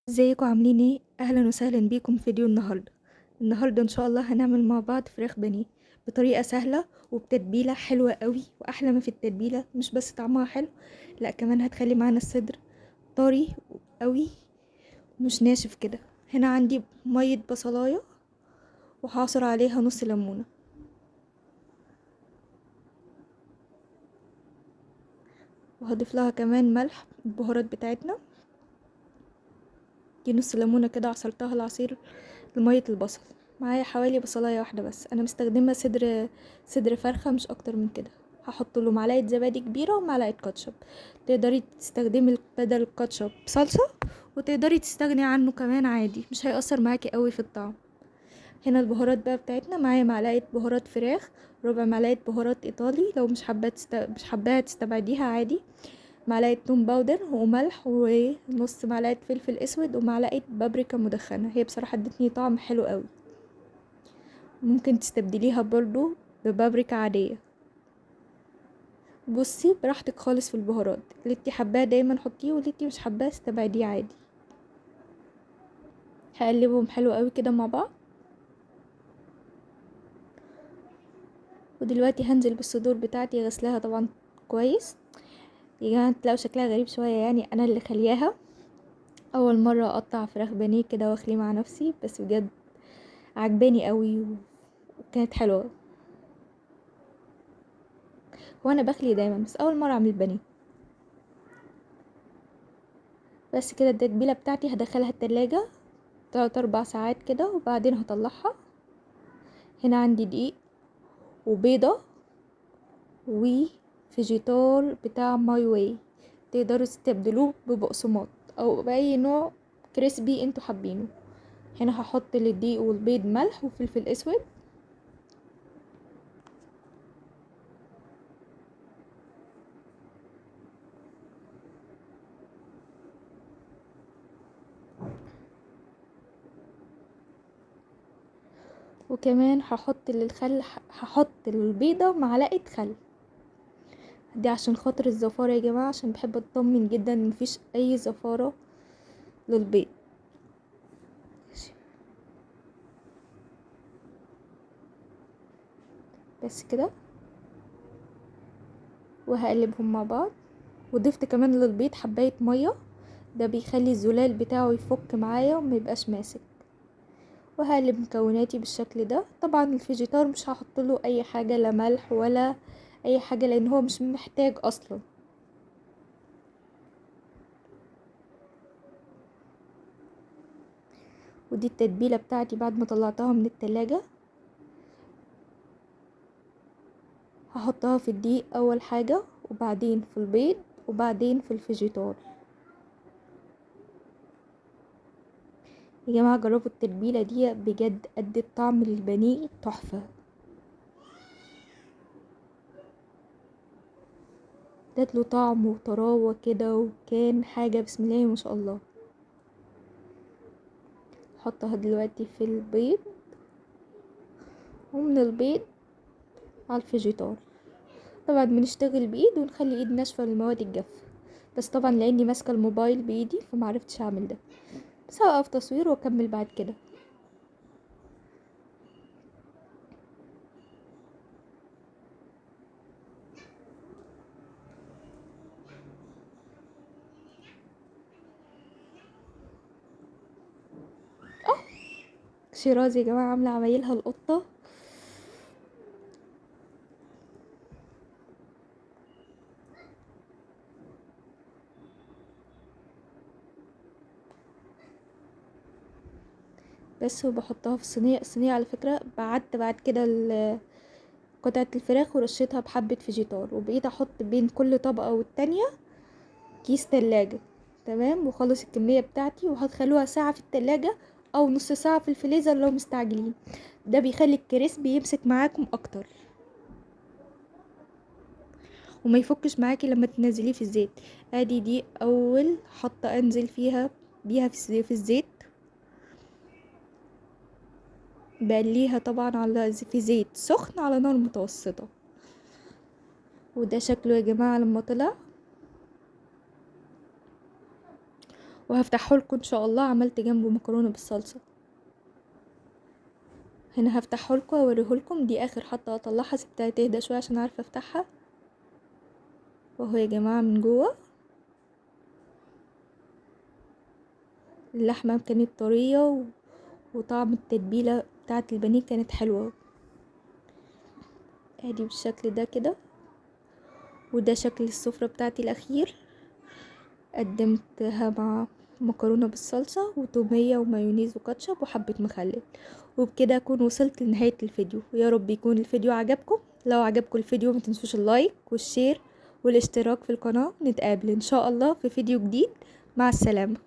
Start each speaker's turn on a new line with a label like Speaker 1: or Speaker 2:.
Speaker 1: ازيكم عاملين ايه؟ اهلا وسهلا بيكم في فيديو النهارده ان شاء الله هنعمل مع بعض فراخ بانيه بطريقه سهله وبتتبيله حلوه قوي. واحلى ما في التتبيله مش بس طعمها حلو، لا كمان هتخلي معانا الصدر طري قوي، مش ناشف كده. هنا عندي ميه بصلايه وهعصر عليها نص ليمونه، وهضيف لها كمان ملح البهارات بتاعتنا. دي نص ليمونه كده عصرتها العصير لميه البصل. معايا حوالي بصلايه واحده بس، انا مستخدمه صدر فرخه مش اكتر من كده. هحط له معلقه زبادي كبيره ومعلقه كاتشب. تقدري تستخدمي بدل الكاتشب صلصه، وتقدري تستغني عنه كمان عادي، مش هيأثر معاكي قوي في الطعم. هنا البهارات بقى بتاعتنا، معايا معلقه بهارات فراخ، ربع معلقه بهارات ايطالي لو مش حاباها تستبعديها عادي، معلقه توم باودر وملح ونص معلقه فلفل اسود ومعلقه بابريكا مدخنه. هي بصراحه ادتني طعم حلو قوي. ممكن تستبدليها برضو ببابريكا عاديه. بصي براحتك خالص في البهارات، اللي انتي حباه دايما حطيه، واللي انتي مش حباه استبعديه عادي. هقلبهم حلو قوي كده مع بعض. ودلوقتي هنزل بالصدور بتاعتي غسلها طبعا كويس. يا جماعه تلاقوا شكلها غريب شويه، يعني انا اللي خلياها اول مره اقطع فراخ بانيه كده واخليه مع نفسي، بس بجد عجباني قوي وكانت حلوه. وانا بخلي دايما، بس اول مره اعمل بانيه. بس كده التتبيله بتاعتي هدخلها التلاجة 3 4 ساعات كده وبعدين هطلعها. هنا عندي دقيق وبيضة وفيجيتار بتاع ماي واي، تقدروا تستبدلوه ببقسماط او باي نوع كريسبي انتوا حابينه. هنا هحط للدقيق والبيض ملح وفلفل اسود. وكمان هحط للبيضة معلقة خل، دي عشان خاطر الزفارة يا جماعة، عشان بحب اطمن جدا ان مفيش اي زفارة للبيض. بس كده، وهقلبهم مع بعض. وضفت كمان للبيض حباية مية، ده بيخلي الزلال بتاعه يفك معايا وما يبقاش ماسك. وهقلب مكوناتي بالشكل ده. طبعا الفيجيتار مش هحط له اي حاجه، لا ملح ولا اي حاجه، لان هو مش محتاج اصلا. ودي التتبيله بتاعتي بعد ما طلعتها من التلاجة. هحطها في الدقيق اول حاجه، وبعدين في البيض، وبعدين في الفيجيتار. يا جماعه جربوا التتبيله دي بجد، ادت طعم للبانيه تحفه. ادت له طعم وطراوه كده، وكان حاجه بسم الله ما شاء الله. احطها دلوقتي في البيض، ومن البيض على الفيجيتار. طبعا بنشتغل بايد ونخلي ايد ناشفه للمواد الجافه، بس طبعا لاني ماسكه الموبايل بايدي فمعرفتش اعمل ده، بس هوقف تصوير واكمل بعد كده. شيرازي يا جماعه عامله عمايلها القطه. بس وبحطها في الصينيه على فكره بعدت بعد كده قطعه الفراخ ورشيتها بحبه فيجيتار، وبقيت احط بين كل طبقه والتانية كيس تلاجة. تمام، وخلص الكميه بتاعتي وهتخلوها ساعه في التلاجة او نص ساعه في الفريزر لو مستعجلين. ده بيخلي الكريسبي يمسك معاكم اكتر وما يفكش معاكي لما تنزليه في الزيت. ادي دي اول حطه انزل بيها في الزيت. بقليها طبعا في زيت سخن على نار متوسطه. وده شكله يا جماعه لما طلع. وهفتحه لكم ان شاء الله. عملت جنبه مكرونه بالصلصه. هنا هفتحه لكم واوريه لكم. دي اخر حطه اطلعها، سبتها تهدى شويه عشان اعرف افتحها. واهو يا جماعه من جوه اللحمه كانت طريه وطعم التتبيله بتاعه البانيه كانت حلوه. ادي بالشكل ده كده. وده شكل السفرة بتاعتي الاخير. قدمتها مع مكرونة بالصلصة وتومية ومايونيز وكاتشب وحبة مخلل. وبكده اكون وصلت لنهاية الفيديو. يا رب يكون الفيديو عجبكم. لو عجبكم الفيديو متنسوش اللايك والشير والاشتراك في القناة. نتقابل ان شاء الله في فيديو جديد. مع السلامة.